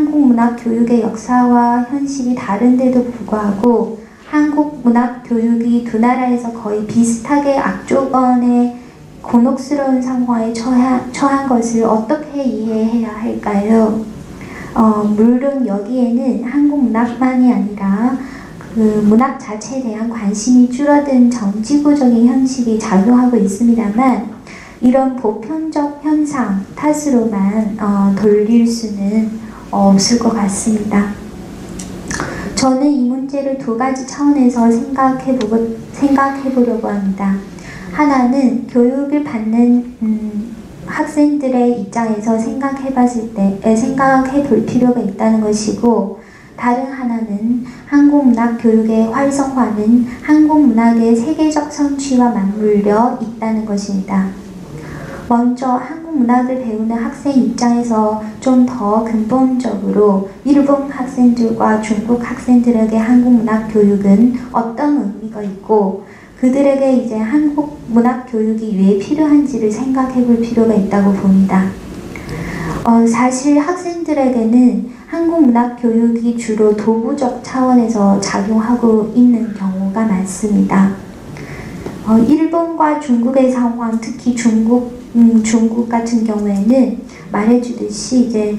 한국 문학 교육의 역사와 현실이 다른데도 불구하고 한국 문학 교육이 두 나라에서 거의 비슷하게 악조건의 곤혹스러운 상황에 처한 것을 어떻게 이해해야 할까요? 물론 여기에는 한국 문학만이 아니라 그 문학 자체에 대한 관심이 줄어든 정치구적인 현실이 작용하고 있습니다만 이런 보편적 현상 탓으로만 돌릴 수는 없을 것 같습니다. 저는 이 문제를 두 가지 차원에서 생각해 보려고 합니다. 하나는 교육을 받는 학생들의 입장에서 생각해 볼 필요가 있다는 것이고, 다른 하나는 한국 문학 교육의 활성화는 한국 문학의 세계적 성취와 맞물려 있다는 것입니다. 먼저 한국 문학을 배우는 학생 입장에서 좀 더 근본적으로 일본 학생들과 중국 학생들에게 한국 문학 교육은 어떤 의미가 있고 그들에게 이제 한국 문학 교육이 왜 필요한지를 생각해 볼 필요가 있다고 봅니다. 사실 학생들에게는 한국 문학 교육이 주로 도구적 차원에서 작용하고 있는 경우가 많습니다. 일본과 중국의 상황, 특히 중국 같은 경우에는 말해주듯이 이제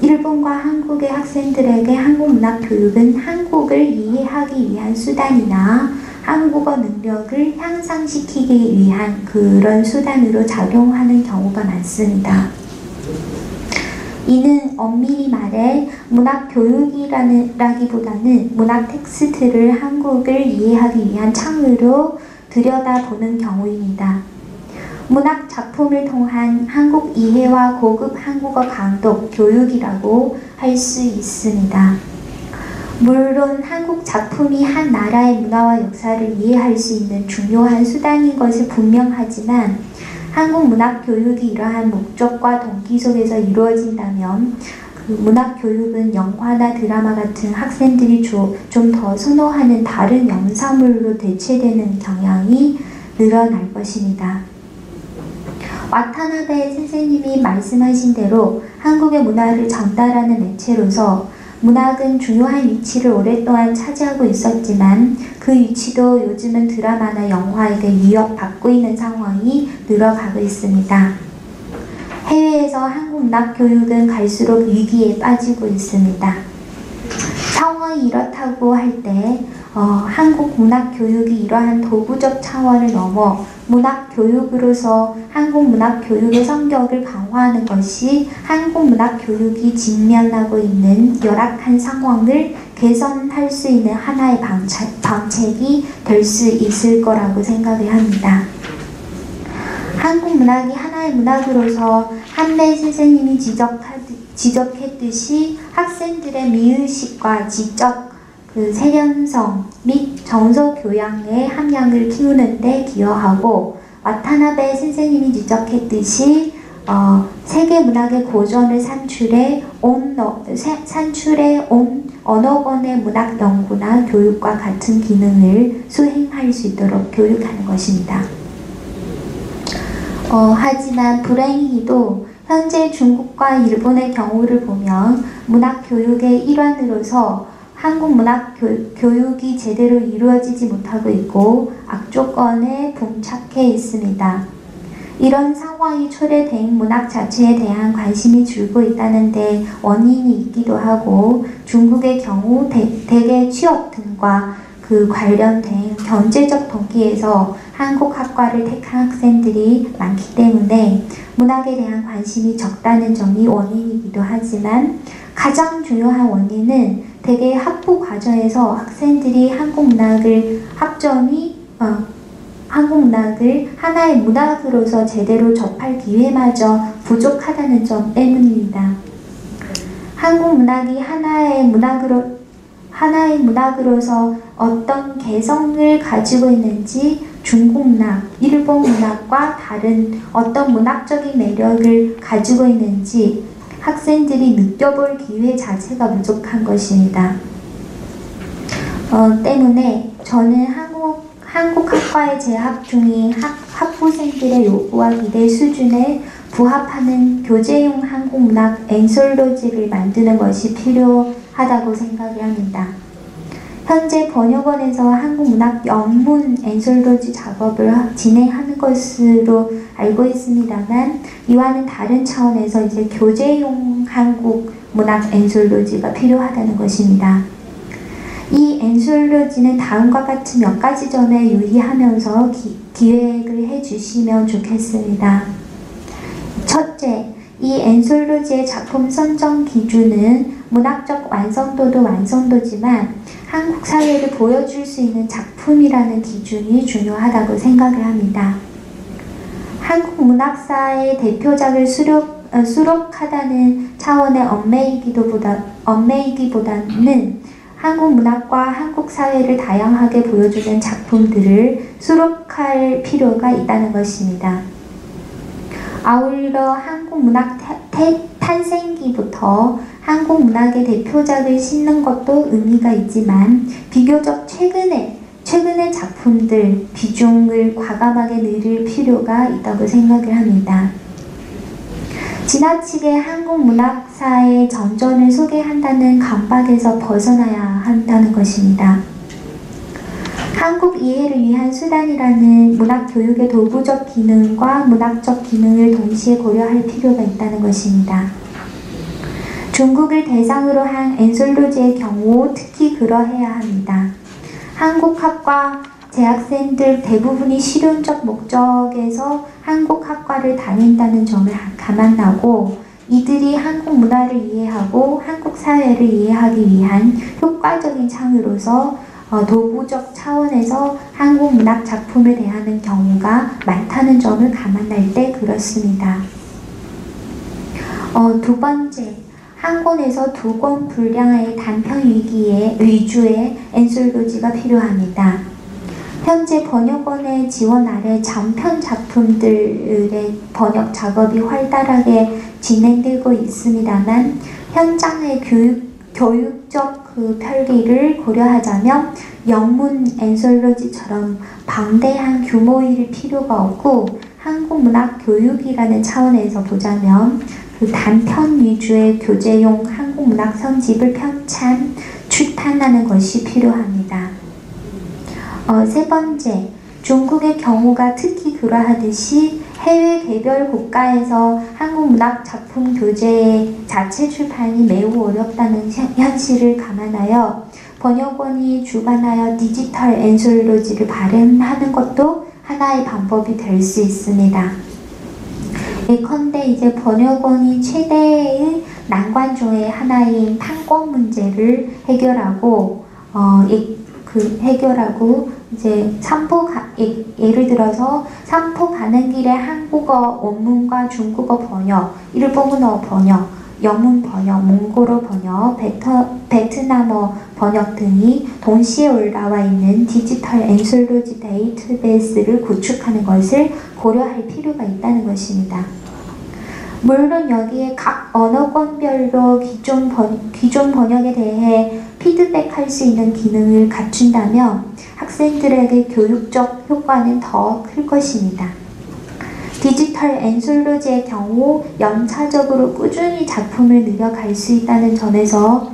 일본과 한국의 학생들에게 한국 문학 교육은 한국을 이해하기 위한 수단이나 한국어 능력을 향상시키기 위한 그런 수단으로 작용하는 경우가 많습니다. 이는 엄밀히 말해 문학 교육이라기보다는 문학 텍스트를 한국을 이해하기 위한 창으로 들여다보는 경우입니다. 문학 작품을 통한 한국 이해와 고급 한국어 강독 교육이라고 할 수 있습니다. 물론 한국 작품이 한 나라의 문화와 역사를 이해할 수 있는 중요한 수단인 것은 분명하지만 한국 문학 교육이 이러한 목적과 동기 속에서 이루어진다면 그 문학 교육은 영화나 드라마 같은 학생들이 좀 더 선호하는 다른 영상물로 대체되는 경향이 늘어날 것입니다. 와타나베 선생님이 말씀하신 대로 한국의 문화를 전달하는 매체로서 문학은 중요한 위치를 오랫동안 차지하고 있었지만 그 위치도 요즘은 드라마나 영화에게 위협받고 있는 상황이 늘어가고 있습니다. 해외에서 한국 문학 교육은 갈수록 위기에 빠지고 있습니다. 상황이 이렇다고 할 때 한국 문학 교육이 이러한 도구적 차원을 넘어 문학 교육으로서 한국 문학 교육의 성격을 강화하는 것이 한국 문학 교육이 직면하고 있는 열악한 상황을 개선할 수 있는 하나의 방책이 될 수 있을 거라고 생각을 합니다. 한국 문학이 하나의 문학으로서 한배 선생님이 지적했듯이 학생들의 미의식과 지적 세련성 및 정서 교양의 함량을 키우는 데 기여하고, 와타나베 선생님이 지적했듯이 세계 문학의 고전을 산출해 온 언어권의 문학 연구나 교육과 같은 기능을 수행할 수 있도록 교육하는 것입니다. 하지만 불행히도 현재 중국과 일본의 경우를 보면 문학 교육의 일환으로서 한국 문학 교육이 제대로 이루어지지 못하고 있고 악조건에 봉착해 있습니다. 이런 상황이 초래된 문학 자체에 대한 관심이 줄고 있다는 데 원인이 있기도 하고, 중국의 경우 대개 취업 등과 그 관련된 경제적 동기에서 한국 학과를 택한 학생들이 많기 때문에 문학에 대한 관심이 적다는 점이 원인이기도 하지만, 가장 중요한 원인은 대개 학부 과정에서 학생들이 한국 문학을 하나의 문학으로서 제대로 접할 기회마저 부족하다는 점 때문입니다. 한국 문학이 하나의 문학으로서 어떤 개성을 가지고 있는지 중국 문학, 일본 문학과 다른 어떤 문학적인 매력을 가지고 있는지 학생들이 느껴볼 기회 자체가 부족한 것입니다. 때문에 저는 한국 학과에 재학 중인 학부생들의 요구와 기대 수준에 부합하는 교재용 한국문학 엔솔로지를 만드는 것이 필요하다고 생각을 합니다. 현재 번역원에서 한국문학 영문 엔솔로지 작업을 진행하는 것으로 알고 있습니다만, 이와는 다른 차원에서 이제 교재용 한국문학 엔솔로지가 필요하다는 것입니다. 이 엔솔로지는 다음과 같은 몇 가지 점에 유의하면서 기획을 해주시면 좋겠습니다. 첫째, 이 엔솔로지의 작품 선정 기준은 문학적 완성도도 완성도지만 한국 사회를 보여줄 수 있는 작품이라는 기준이 중요하다고 생각을 합니다. 한국 문학사의 대표작을 수록하다는 차원의 얽매이기보다는 한국 문학과 한국 사회를 다양하게 보여주는 작품들을 수록할 필요가 있다는 것입니다. 아울러 한국 문학 탄생기부터 한국 문학의 대표작을 싣는 것도 의미가 있지만, 비교적 최근의 작품들 비중을 과감하게 늘릴 필요가 있다고 생각을 합니다. 지나치게 한국 문학사의 전전을 소개한다는 강박에서 벗어나야 한다는 것입니다. 한국 이해를 위한 수단이라는 문학 교육의 도구적 기능과 문학적 기능을 동시에 고려할 필요가 있다는 것입니다. 중국을 대상으로 한 엔솔로지의 경우 특히 그러해야 합니다. 한국학과 재학생들 대부분이 실용적 목적에서 한국학과를 다닌다는 점을 감안하고, 이들이 한국 문화를 이해하고 한국 사회를 이해하기 위한 효과적인 창으로서 도구적 차원에서 한국 문학 작품을 대하는 경우가 많다는 점을 감안할 때 그렇습니다. 두 번째, 한 권에서 2권 분량의 단편 위주의 엔솔로지가 필요합니다. 현재 번역원의 지원 아래 장편 작품들의 번역 작업이 활달하게 진행되고 있습니다만, 현장의 교육적 편리를 고려하자면 영문 엔솔로지처럼 방대한 규모일 필요가 없고, 한국 문학 교육이라는 차원에서 보자면 단편 위주의 교재용 한국 문학 선집을 편찬, 출판하는 것이 필요합니다. 세 번째, 중국의 경우가 특히 그러하듯이 해외 개별 국가에서 한국 문학 작품 교재의 자체 출판이 매우 어렵다는 현실을 감안하여 번역원이 주관하여 디지털 엔솔로지를 발행하는 것도 하나의 방법이 될 수 있습니다. 예컨대 이제 번역원이 최대의 난관 중의 하나인 판권 문제를 해결하고 이제 예를 들어서 삼포 가는 길에 한국어 원문과 중국어 번역, 일본어 번역, 영문 번역, 몽골어 번역, 베트남어 번역 등이 동시에 올라와 있는 디지털 엔솔로지 데이터베이스를 구축하는 것을 고려할 필요가 있다는 것입니다. 물론 여기에 각 언어권별로 기존 번역에 대해 피드백할 수 있는 기능을 갖춘다면 학생들에게 교육적 효과는 더 클 것입니다. 디지털 엔솔로지의 경우 연차적으로 꾸준히 작품을 늘려갈 수 있다는 점에서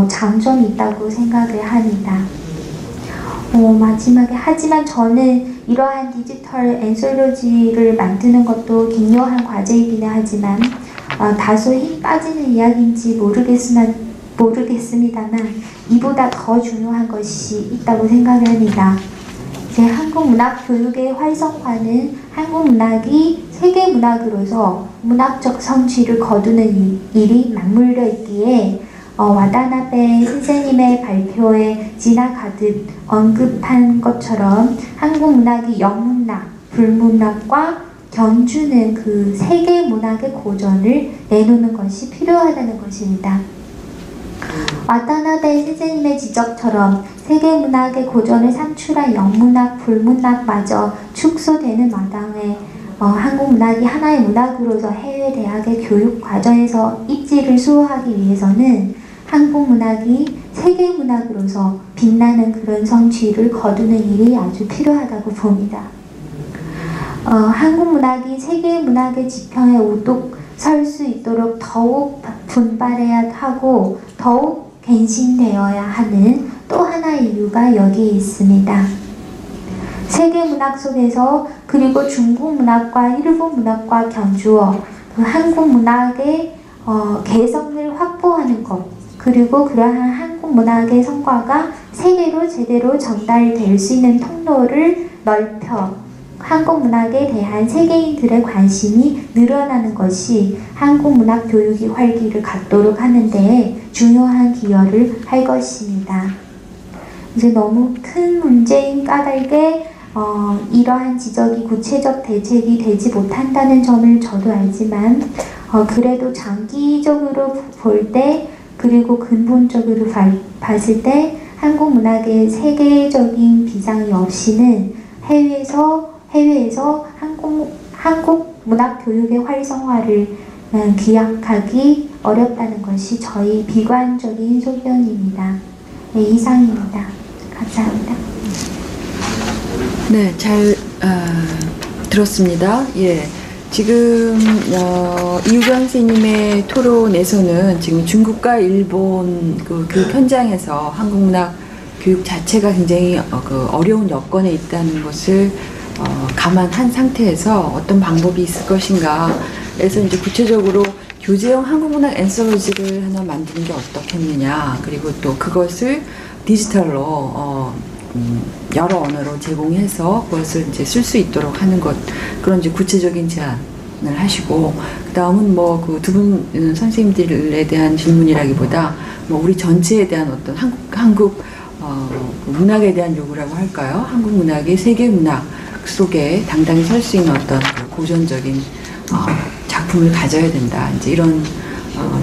장점이 있다고 생각을 합니다. 마지막에, 하지만 저는 이러한 디지털 엔솔로지를 만드는 것도 긴요한 과제이기는 하지만 다소 힘 빠지는 이야기인지 모르겠습니다만 이보다 더 중요한 것이 있다고 생각을 합니다. 이제 한국 문학 교육의 활성화는 한국 문학이 세계 문학으로서 문학적 성취를 거두는 일이 맞물려 있기에 와다나베 선생님의 발표에 지나가듯 언급한 것처럼 한국 문학이 영문학, 불문학과 견주는 그 세계 문학의 고전을 내놓는 것이 필요하다는 것입니다. 와타나베 선생님의 지적처럼 세계 문학의 고전을 산출한 영문학, 불문학마저 축소되는 마당에 한국 문학이 하나의 문학으로서 해외 대학의 교육 과정에서 입지를 수호하기 위해서는 한국 문학이 세계 문학으로서 빛나는 그런 성취를 거두는 일이 아주 필요하다고 봅니다. 한국 문학이 세계 문학의 지평에 우뚝 설 수 있도록 더욱 분발해야 하고 더욱 갱신되어야 하는 또 하나의 이유가 여기에 있습니다. 세계 문학 속에서 그리고 중국 문학과 일본 문학과 견주어 그 한국 문학의 개성을 확보하는 것, 그리고 그러한 한국 문학의 성과가 세계로 제대로 전달될 수 있는 통로를 넓혀 한국 문학에 대한 세계인들의 관심이 늘어나는 것이 한국 문학 교육이 활기를 갖도록 하는 데 중요한 기여를 할 것입니다. 이제 너무 큰 문제인 까닭에 이러한 지적이 구체적 대책이 되지 못한다는 점을 저도 알지만 그래도 장기적으로 볼 때 그리고 근본적으로 봤을 때 한국 문학의 세계적인 비상이 없이는 해외에서 한국 문학 교육의 활성화를 기약하기 어렵다는 것이 저희 비관적인 소견입니다. 네, 이상입니다. 감사합니다. 네, 잘 들었습니다. 예, 지금 이우경 선생님의 토론에서는 지금 중국과 일본 그 교육 현장에서 한국 문학 교육 자체가 굉장히 어려운 여건에 있다는 것을 감안한 상태에서 어떤 방법이 있을 것인가 해서 이제 구체적으로 교재형 한국문학 앤솔로지를 하나 만드는 게 어떻겠느냐, 그리고 또 그것을 디지털로 여러 언어로 제공해서 그것을 이제 쓸 수 있도록 하는 것, 그런 이제 구체적인 제안을 하시고, 그 다음은 뭐 그 두 분 선생님들에 대한 질문이라기보다 뭐 우리 전체에 대한 어떤 한국 문학에 대한 요구라고 할까요? 한국 문학이 세계 문학 속에 당당히 설 수 있는 어떤 고전적인 작품을 가져야 된다. 이제 이런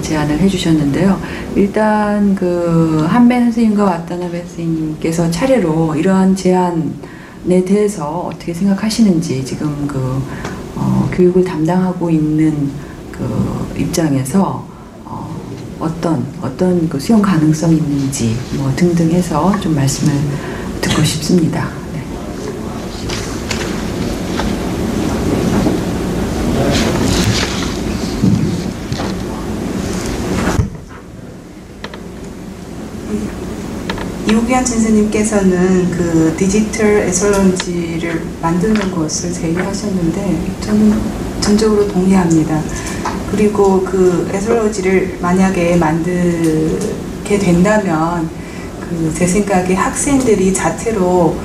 제안을 해주셨는데요. 일단 그 한배 선생님과 와타나베 선생님께서 차례로 이러한 제안에 대해서 어떻게 생각하시는지, 지금 그 교육을 담당하고 있는 그 입장에서 어떤 그 수용 가능성이 있는지 뭐 등등 해서 좀 말씀을 듣고 싶습니다. 네. 이우기현 선생님께서는 그 디지털 에설런지를 만드는 것을 제의하셨는데 저는 전적으로 동의합니다. 그리고 그 에설런지를 만약에 만들게 된다면 제 생각에 학생들이 자체로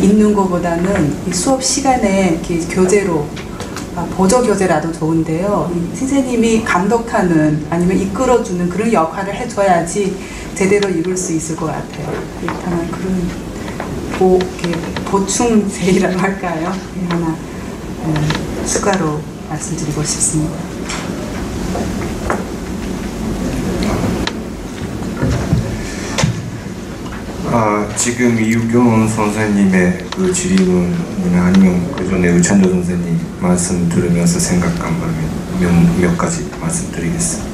읽는 것보다는 이 수업 시간에 교재로 보조 교재라도 좋은데요. 선생님이 감독하는 아니면 이끌어주는 그런 역할을 해줘야지 제대로 읽을 수 있을 것 같아요. 일단은 그런 보충 제의라고 할까요? 하나 추가로 말씀드리고 싶습니다. 지금 이우경 선생님의 그 질문이나 아니면 그 전에 의찬조 선생님 말씀 들으면서 생각한 몇 가지 말씀드리겠습니다.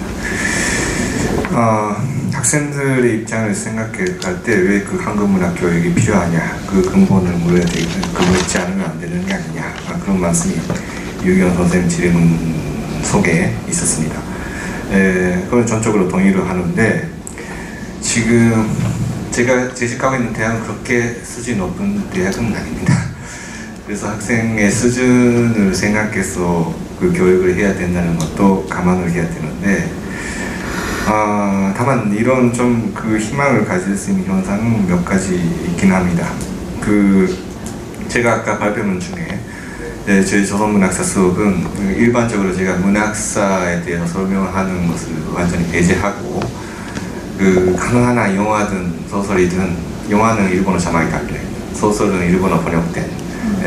학생들의 입장을 생각할 때 왜 그 한국문학 교육이 필요하냐, 그 근본을 물어야 되고 그거 있지 않으면 안 되는 게 아니냐, 그런 말씀이 이우경 선생님 질문 속에 있었습니다. 그건 전적으로 동의를 하는데, 지금 제가 재직하고 있는 대학은 그렇게 수준이 높은 대학은 아닙니다. 그래서 학생의 수준을 생각해서 그 교육을 해야 된다는 것도 감안을 해야 되는데, 다만 이런 좀 그 희망을 가질 수 있는 현상은 몇 가지 있긴 합니다. 제가 아까 발표문 중에 저희 조선문학사 수업은 일반적으로 제가 문학사에 대해서 설명하는 것을 완전히 배제하고, 하나하나 영화든 소설이든, 영화는 일본어 자막이 달려있는, 소설은 일본어 번역된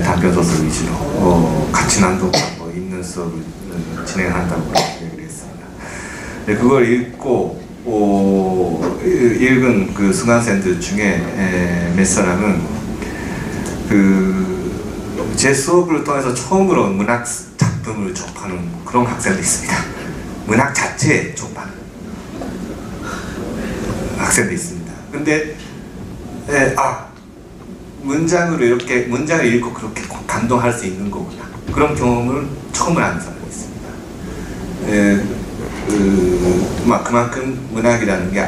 단편 소설 위주로 같이 낭독하고 읽는 수업을 진행한다고 얘기를 했습니다. 그걸 읽고 읽은 그 수강생들 중에 몇 사람은 제 수업을 통해서 처음으로 문학 작품을 접하는 그런 학생도 있습니다. 문학 자체에 접하는 학생도 있습니다. 근데 문장을 읽고 그렇게 감동할 수 있는 거구나, 그런 경험을 처음으로 하는 사람이 있습니다. 그만큼 문학이라는 게